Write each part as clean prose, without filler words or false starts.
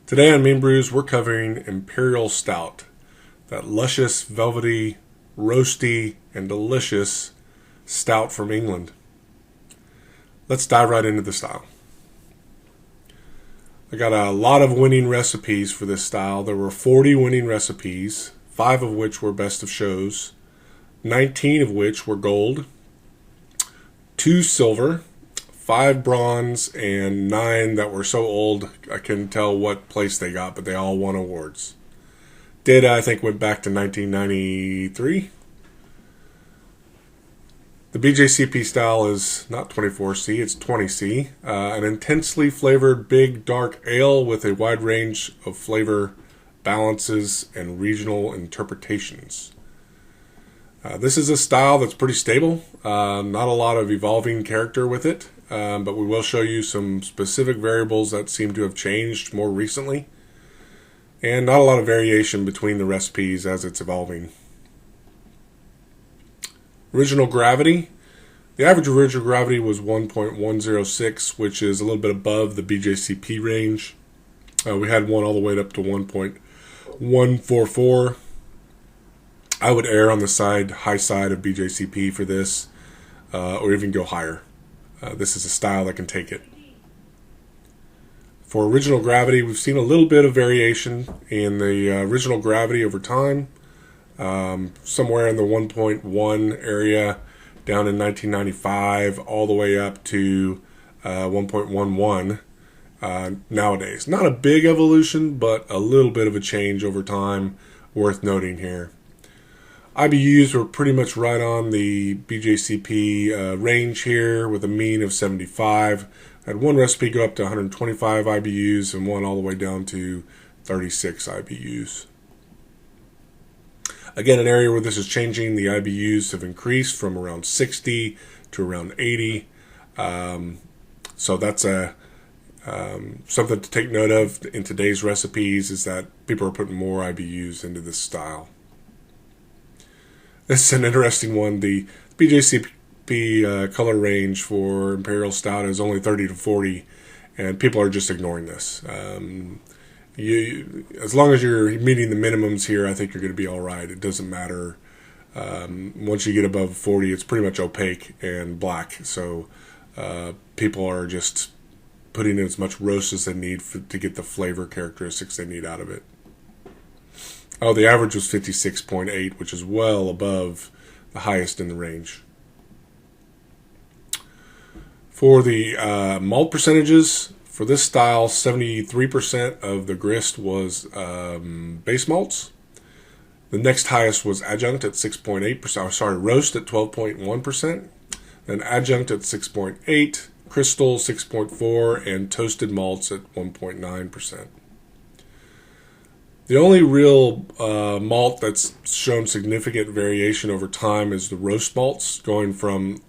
Today on Mean Brews, we're covering Imperial Stout, that luscious, velvety, roasty, and delicious stout from England. Let's dive right into the style. I got a lot of winning recipes for this style. There were 40 winning recipes, 5 of which were best of shows, 19 of which were gold, 2 silver, 5 bronze, and 9 that were so old I couldn't tell what place they got, but they all won awards. Data, I think, went back to 1993. The BJCP style is not 24C, it's 20C. An intensely flavored, big, dark ale with a wide range of flavor balances and regional interpretations. This is a style that's pretty stable. Not a lot of evolving character with it. But we will show you some specific variables that seem to have changed more recently, and not a lot of variation between the recipes as it's evolving. Original gravity. The average original gravity was 1.106, which is a little bit above the BJCP range. We had one all the way up to 1.144. I would err on the high side of BJCP for this, or even go higher. This is a style that can take it. For original gravity, we've seen a little bit of variation in the original gravity over time. Somewhere in the 1.1 area down in 1995, all the way up to 1.11 nowadays. Not a big evolution, but a little bit of a change over time worth noting here. IBUs were pretty much right on the BJCP range here with a mean of 75. I had one recipe go up to 125 IBUs and one all the way down to 36 IBUs. Again, an area where this is changing, the IBUs have increased from around 60 to around 80. So that's something to take note of in today's recipes, is that people are putting more IBUs into this style. This is an interesting one. The BJCP color range for Imperial Stout is only 30 to 40, and people are just ignoring this. As long as you're meeting the minimums here, I think you're going to be all right. It doesn't matter. Once you get above 40, it's pretty much opaque and black. So people are just putting in as much roast as they need to get the flavor characteristics they need out of it. Oh, the average was 56.8, which is well above the highest in the range. For the malt percentages, for this style, 73% of the grist was base malts. The next highest was adjunct at 6.8%. Roast at 12.1%. Then adjunct at 6.8%, crystal 6.4%, and toasted malts at 1.9%. The only real malt that's shown significant variation over time is the roast malts, going from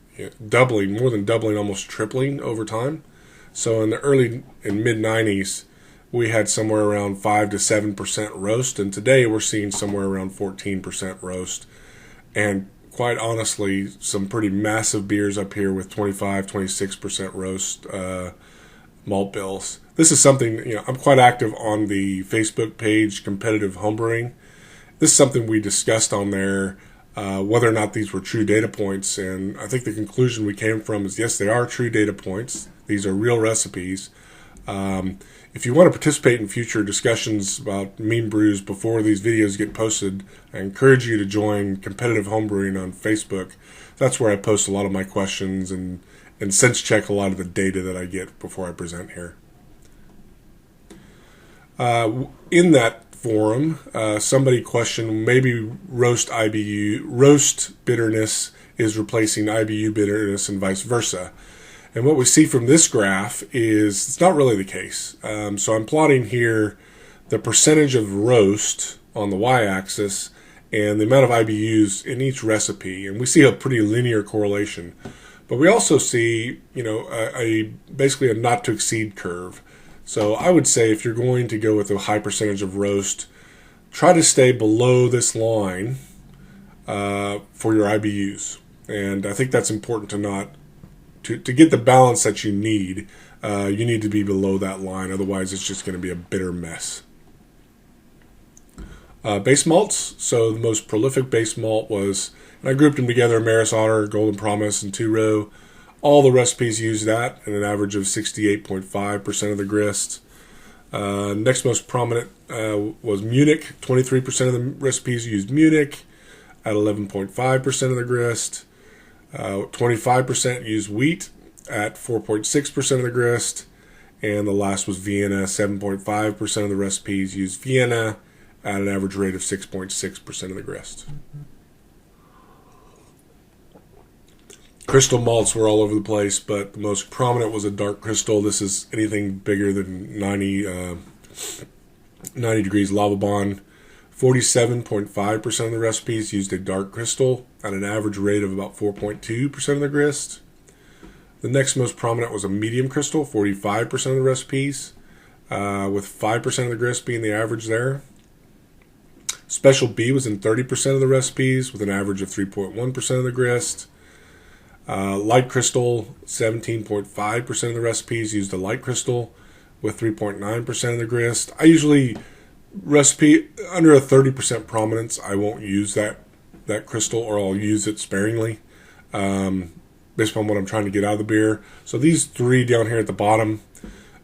doubling, more than doubling, almost tripling over time. So in the early and mid-90s, we had somewhere around 5 to 7% roast, and today we're seeing somewhere around 14% roast. And quite honestly, some pretty massive beers up here with 25, 26% roast malt bills. This is something, I'm quite active on the Facebook page, Competitive Homebrewing. This is something we discussed on there, whether or not these were true data points. And I think the conclusion we came from is, yes, they are true data points. These are real recipes. If you want to participate in future discussions about mean brews before these videos get posted, I encourage you to join Competitive Homebrewing on Facebook. That's where I post a lot of my questions and sense check a lot of the data that I get before I present here. In that forum, somebody questioned maybe roast bitterness is replacing IBU bitterness and vice versa. And what we see from this graph is it's not really the case. So I'm plotting here the percentage of roast on the y-axis and the amount of IBUs in each recipe, and we see a pretty linear correlation. But we also see, basically a not to exceed curve. So I would say if you're going to go with a high percentage of roast, try to stay below this line for your IBUs. And I think that's important to to get the balance that you need to be below that line. Otherwise, it's just going to be a bitter mess. Base malts. So the most prolific base malt was, and I grouped them together, Maris Otter, Golden Promise, and Two Row. All the recipes use that, and an average of 68.5% of the grist. Next most prominent was Munich. 23% of the recipes used Munich at 11.5% of the grist. 25% used wheat at 4.6% of the grist. And the last was Vienna. 7.5% of the recipes used Vienna at an average rate of 6.6% of the grist. Crystal malts were all over the place, but the most prominent was a dark crystal. This is anything bigger than 90 degrees lava bond. 47.5% of the recipes used a dark crystal at an average rate of about 4.2% of the grist. The next most prominent was a medium crystal, 45% of the recipes, with 5% of the grist being the average there. Special B was in 30% of the recipes with an average of 3.1% of the grist. Light crystal, 17.5% of the recipes used a light crystal with 3.9% of the grist. I usually recipe under a 30% prominence. I won't use that crystal, or I'll use it sparingly based on what I'm trying to get out of the beer. So these three down here at the bottom,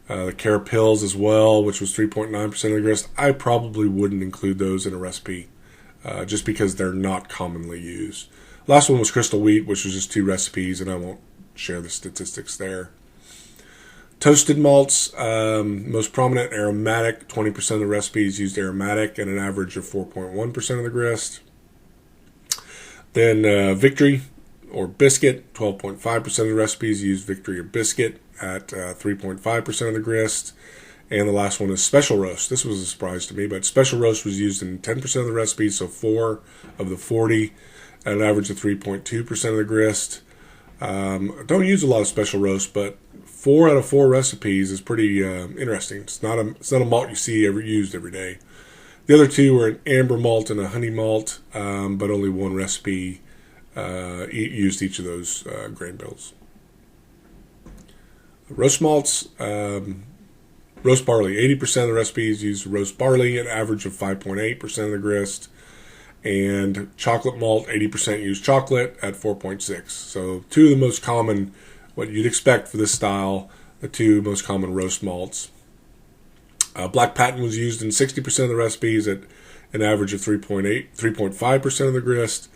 the Carapils as well, which was 3.9% of the grist, I probably wouldn't include those in a recipe just because they're not commonly used. Last one was Crystal Wheat, which was just 2 recipes, and I won't share the statistics there. Toasted malts, most prominent, aromatic. 20% of the recipes used aromatic and an average of 4.1% of the grist. Then Victory or Biscuit, 12.5% of the recipes used Victory or Biscuit at 3.5% of the grist. And the last one is Special Roast. This was a surprise to me, but Special Roast was used in 10% of the recipes, so 4 of the 40 at an average of 3.2% of the grist. Don't use a lot of Special Roast, but 4 out of 4 recipes is pretty interesting. It's not a malt you see used every day. The other 2 were an amber malt and a honey malt, but only 1 recipe used each of those grain bills. Roast malts, roast barley. 80% of the recipes use roast barley, an average of 5.8% of the grist. And chocolate malt, 80% use chocolate at 4.6. So 2 of the most common, what you'd expect for this style, the 2 most common roast malts. Black Patent was used in 60% of the recipes at an average of 3.5% of the grist.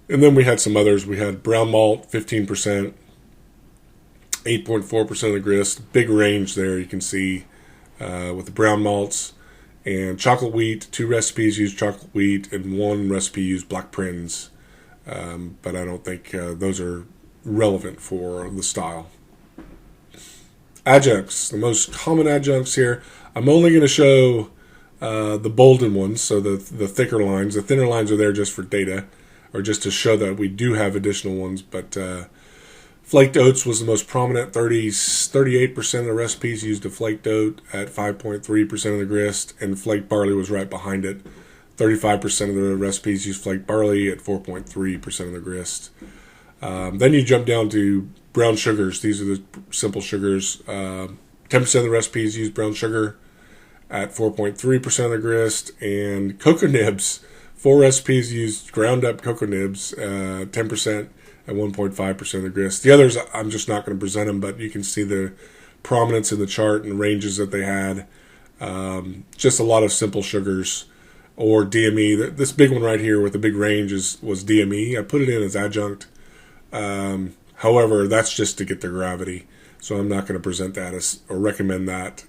And then we had some others. We had brown malt, 15%, 8.4% of the grist. Big range there you can see with the brown malts. And chocolate wheat, 2 recipes used chocolate wheat, and 1 recipe used black prince. But I don't think those are relevant for the style. Adjuncts, the most common adjuncts here. I'm only going to show the bolden ones, so the thicker lines. The thinner lines are there just for data, or just to show that we do have additional ones. But flaked oats was the most prominent. 38% of the recipes used a flaked oat at 5.3% of the grist, and flaked barley was right behind it. 35% of the recipes used flaked barley at 4.3% of the grist. Then you jump down to brown sugars. These are the simple sugars. 10% of the recipes use brown sugar at 4.3% of the grist, and cocoa nibs. 4 recipes used ground up cocoa nibs, 10%. At 1.5% of the grist. The others, I'm just not going to present them, but you can see the prominence in the chart and ranges that they had. Just a lot of simple sugars or DME. This big one right here with the big range was DME. I put it in as adjunct. However, that's just to get the gravity. So I'm not going to present that or recommend that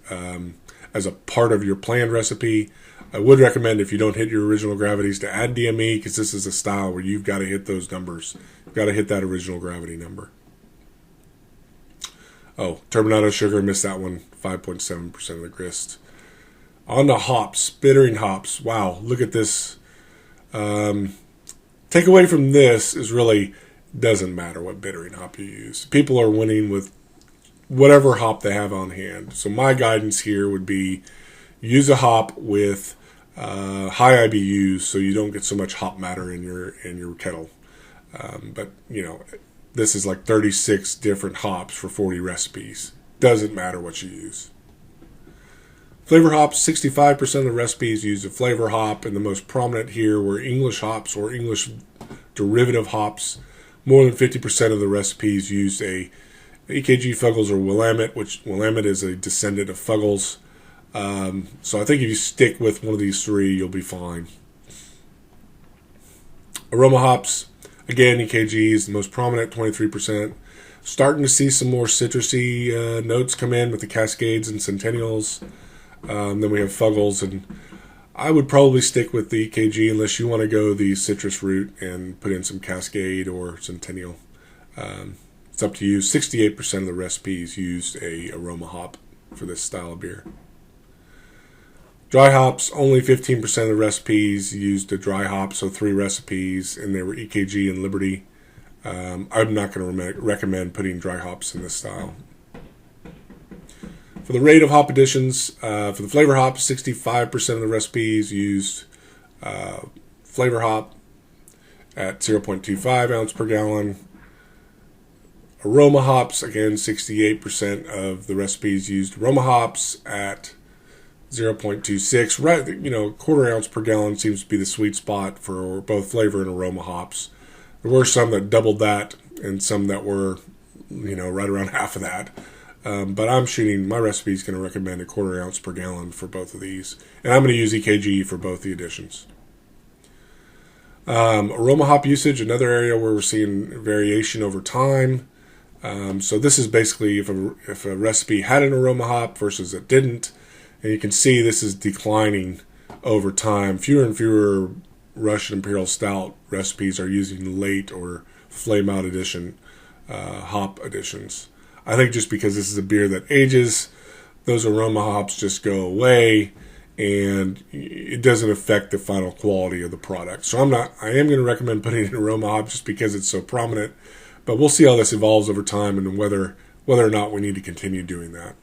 as a part of your planned recipe. I would recommend, if you don't hit your original gravities, to add DME, because this is a style where you've got to hit those numbers. You've got to hit that original gravity number. Oh, turbinado sugar, missed that one, 5.7% of the grist. On to hops, bittering hops. Wow, look at this. Takeaway from this is really, doesn't matter what bittering hop you use. People are winning with whatever hop they have on hand. So my guidance here would be, use a hop with high IBUs so you don't get so much hop matter in your kettle. But this is like 36 different hops for 40 recipes. Doesn't matter what you use. Flavor hops, 65% of the recipes use a flavor hop, and the most prominent here were English hops or English derivative hops. More than 50% of the recipes used a EKG, Fuggles, or Willamette, which Willamette is a descendant of Fuggles. So I think if you stick with one of these three, you'll be fine. Aroma hops, again, EKG is the most prominent, 23%. Starting to see some more citrusy notes come in with the Cascades and Centennials. Then we have Fuggles, and I would probably stick with the EKG unless you want to go the citrus route and put in some Cascade or Centennial. It's up to you. 68% of the recipes used a aroma hop for this style of beer. Dry hops, only 15% of the recipes used a dry hop, so 3 recipes, and they were EKG and Liberty. I'm not going to recommend putting dry hops in this style. For the rate of hop additions, for the flavor hop, 65% of the recipes used flavor hop at 0.25 ounce per gallon. Aroma hops, again, 68% of the recipes used aroma hops at 0.26. Right, quarter ounce per gallon seems to be the sweet spot for both flavor and aroma hops. There were some that doubled that, and some that were, right around half of that. But my recipe is going to recommend a quarter ounce per gallon for both of these. And I'm going to use EKG for both the additions. Aroma hop usage, another area where we're seeing variation over time. So this is basically if a recipe had an aroma hop versus it didn't. And you can see this is declining over time. Fewer and fewer Russian Imperial Stout recipes are using late or flame out addition hop additions. I think just because this is a beer that ages, those aroma hops just go away, and it doesn't affect the final quality of the product. So I am going to recommend putting in aroma hop just because it's so prominent, but we'll see how this evolves over time and whether or not we need to continue doing that.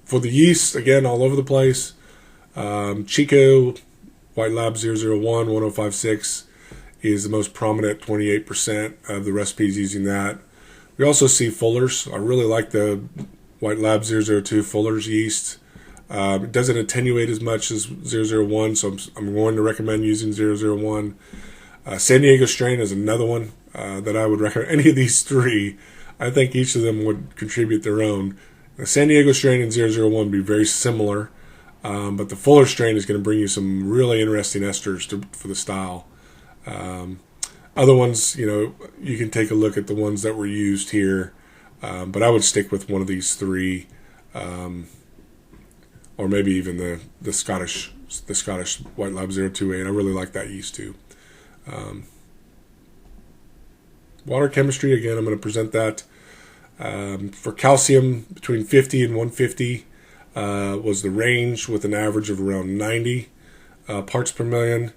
For the yeast, again, all over the place. Chico, White Lab 001, 1056 is the most prominent, 28% of the recipes using that. We also see Fuller's. I really like the White Lab 002 Fuller's yeast. It doesn't attenuate as much as 001, so I'm going to recommend using 001. San Diego strain is another one that I would recommend. Any of these three, I think each of them would contribute their own. The San Diego strain and 001 would be very similar, but the Fuller strain is going to bring you some really interesting esters for the style. Other ones, you can take a look at the ones that were used here, but I would stick with one of these three, or maybe even the Scottish White Lab 028. I really like that yeast too. Water chemistry, again, I'm going to present that. For calcium, between 50 and 150 was the range, with an average of around 90 parts per million.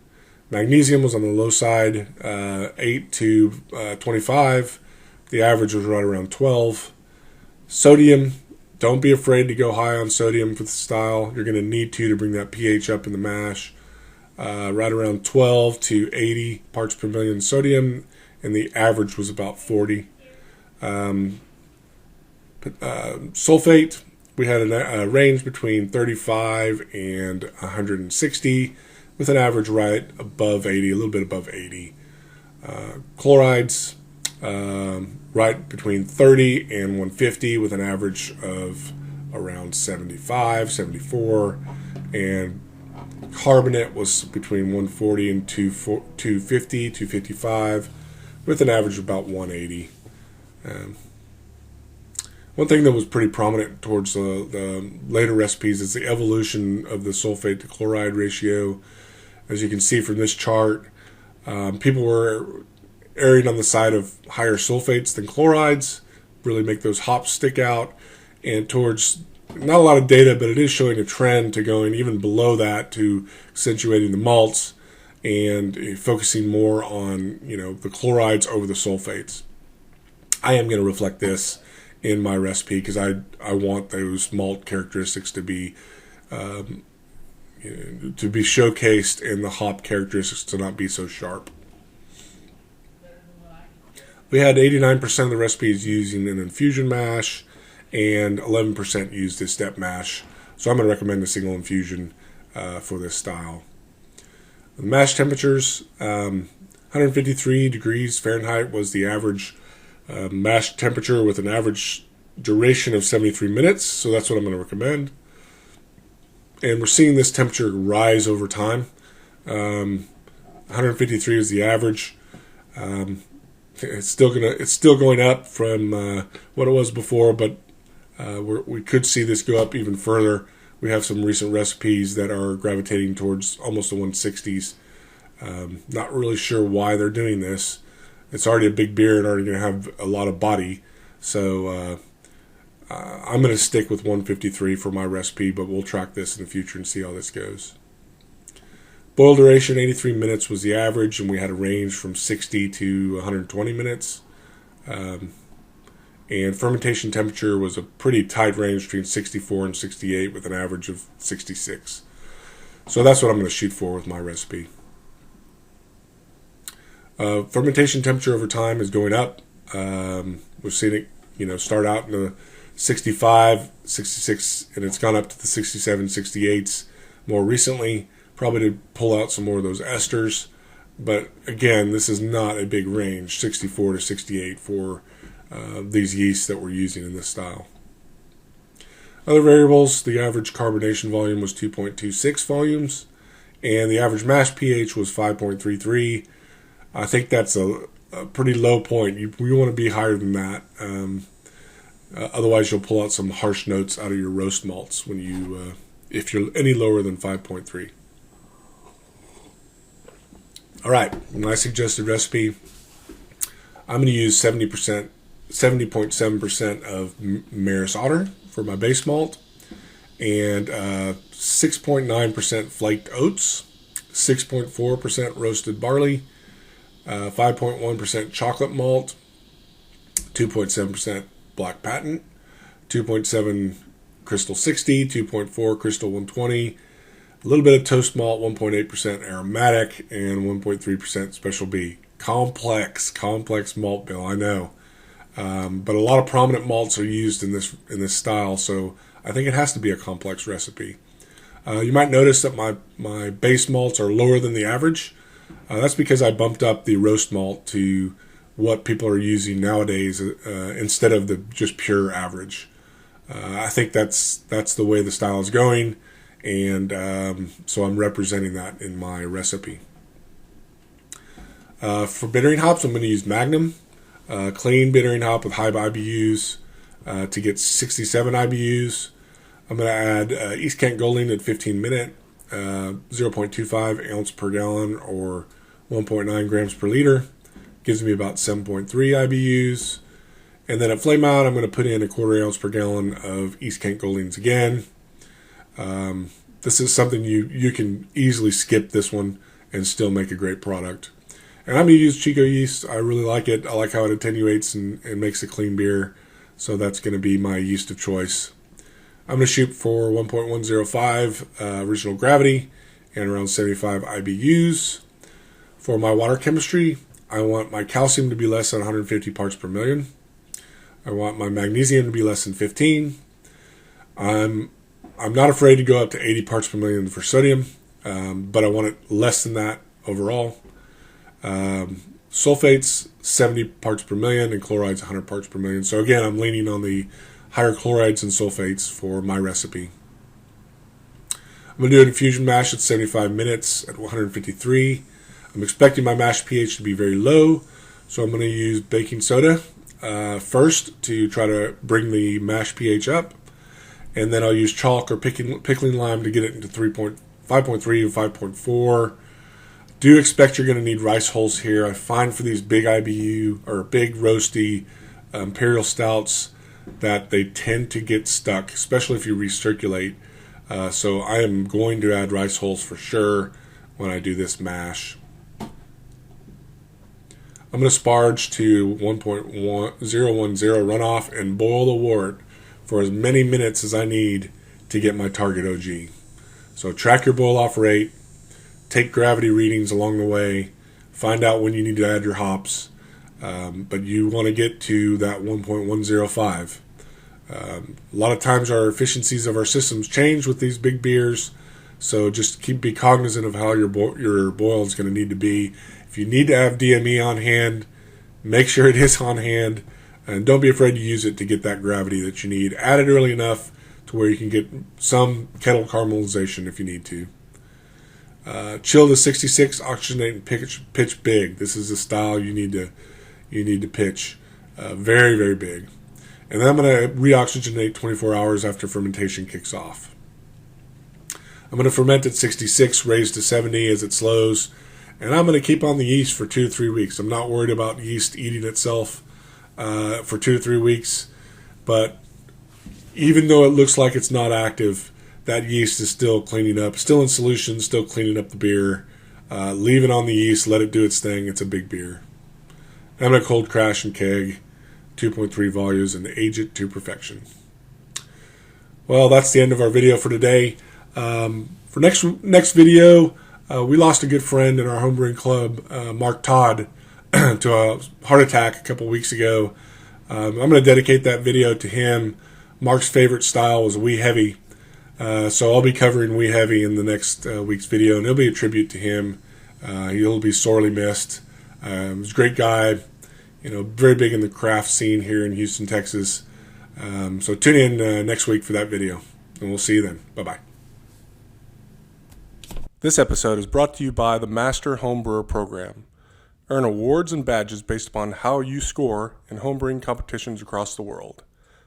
Magnesium was on the low side, 8 to 25. The average was right around 12. Sodium, don't be afraid to go high on sodium for the style. You're going to need to bring that pH up in the mash. Right around 12 to 80 parts per million sodium, and the average was about 40. Sulfate, we had a range between 35 and 160, with an average right above 80, a little bit above 80. Chlorides, right between 30 and 150, with an average of around 75, 74. And carbonate was between 140 and 250, 255, with an average of about 180. One thing that was pretty prominent towards the later recipes is the evolution of the sulfate to chloride ratio. As you can see from this chart, people were erring on the side of higher sulfates than chlorides, really make those hops stick out, and towards, not a lot of data, but it is showing a trend to going even below that, to accentuating the malts and focusing more on the chlorides over the sulfates. I am going to reflect this in my recipe because I want those malt characteristics to be showcased, and the hop characteristics to not be so sharp. We had 89% of the recipes using an infusion mash, and 11% used a step mash. So I'm going to recommend a single infusion for this style. The mash temperatures, 153 degrees Fahrenheit was the average mash temperature with an average duration of 73 minutes. So that's what I'm going to recommend. And we're seeing this temperature rise over time. 153 is the average. It's still going up from what it was before, but we could see this go up even further. We have some recent recipes that are gravitating towards almost the 160s. Not really sure why they're doing this. It's already a big beer and already going to have a lot of body. So I'm going to stick with 153 for my recipe, but we'll track this in the future and see how this goes. Boil duration, 83 minutes was the average, and we had a range from 60 to 120 minutes. And fermentation temperature was a pretty tight range between 64 and 68 with an average of 66. So that's what I'm going to shoot for with my recipe. Fermentation temperature over time is going up. We've seen it, start out in the 65, 66, and it's gone up to the 67, 68s more recently, probably to pull out some more of those esters. But again, this is not a big range, 64 to 68 for these yeasts that we're using in this style. Other variables, the average carbonation volume was 2.26 volumes, and the average mash pH was 5.33. I think that's a pretty low point. You want to be higher than that. Otherwise, you'll pull out some harsh notes out of your roast malts if you're any lower than 5.3. All right, my suggested recipe. I'm going to use 70.7% of Maris Otter for my base malt, and 6.9% flaked oats, 6.4% roasted barley, 5.1% chocolate malt, 2.7% black patent, 2.7 crystal 60, 2.4 crystal 120, a little bit of toast malt, 1.8% aromatic, and 1.3% special B. Complex malt bill, I know. But a lot of prominent malts are used in this style, so I think it has to be a complex recipe. You might notice that my base malts are lower than the average. That's because I bumped up the roast malt to what people are using nowadays instead of the just pure average. I think that's the way the style is going, and so I'm representing that in my recipe. For bittering hops, I'm going to use Magnum. Clean bittering hop with high IBUs to get 67 IBUs. I'm going to add East Kent Golding at 15 minute, 0.25 ounce per gallon or 1.9 grams per liter. Gives me about 7.3 IBUs. And then at flame out, I'm going to put in a 1/4 ounce per gallon of East Kent Goldings again. This is something you can easily skip this one and still make a great product. And I'm going to use Chico yeast. I really like it. I like how it attenuates and makes a clean beer. So that's going to be my yeast of choice. I'm going to shoot for 1.105 original gravity and around 75 IBUs. For my water chemistry, I want my calcium to be less than 150 parts per million. I want my magnesium to be less than 15. I'm not afraid to go up to 80 parts per million for sodium, but I want it less than that overall. Sulfates 70 parts per million and chlorides 100 parts per million. So again, I'm leaning on the higher chlorides and sulfates for my recipe. I'm going to do an infusion mash at 75 minutes at 153. I'm expecting my mash pH to be very low, so I'm going to use baking soda first to try to bring the mash pH up, and then I'll use chalk or pickling lime to get it into 5.3 and 5.4. Do expect you're going to need rice hulls here. I find for these big IBU or big roasty Imperial Stouts that they tend to get stuck, especially if you recirculate. So I am going to add rice hulls for sure when I do this mash. I'm going to sparge to 1.010 runoff and boil the wort for as many minutes as I need to get my target OG. So track your boil off rate, take gravity readings along the way, find out when you need to add your hops. but you want to get to that 1.105. A lot of times our efficiencies of our systems change with these big beers, so just be cognizant of how your boil is going to need to be. If you need to have DME on hand, make sure it is on hand, and don't be afraid to use it to get that gravity that you need. Add it early enough to where you can get some kettle caramelization if you need to. Chill to 66, oxygenate and pitch big. This is the style you need to pitch very, very big. And then I'm going to reoxygenate 24 hours after fermentation kicks off. I'm going to ferment at 66, raise to 70 as it slows, and I'm going to keep on the yeast for 2 to 3 weeks. I'm not worried about yeast eating itself for 2 to 3 weeks, but even though it looks like it's not active, that yeast is still cleaning up, still in solution, still cleaning up the beer. Leave it on the yeast, let it do its thing. It's a big beer. I'm going to cold crash and keg 2.3 volumes and age it to perfection. Well, that's the end of our video for today. For next video, we lost a good friend in our homebrewing club, Mark Todd, to a heart attack a couple weeks ago. I'm going to dedicate that video to him. Mark's favorite style was Wee Heavy, so I'll be covering Wee Heavy in the next week's video, and it'll be a tribute to him. He'll be sorely missed. He was a great guy, very big in the craft scene here in Houston, Texas. So tune in next week for that video, and we'll see you then. Bye-bye. This episode is brought to you by the Master Homebrewer Program. Earn awards and badges based upon how you score in homebrewing competitions across the world.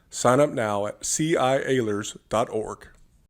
Sign up now at cialers.org.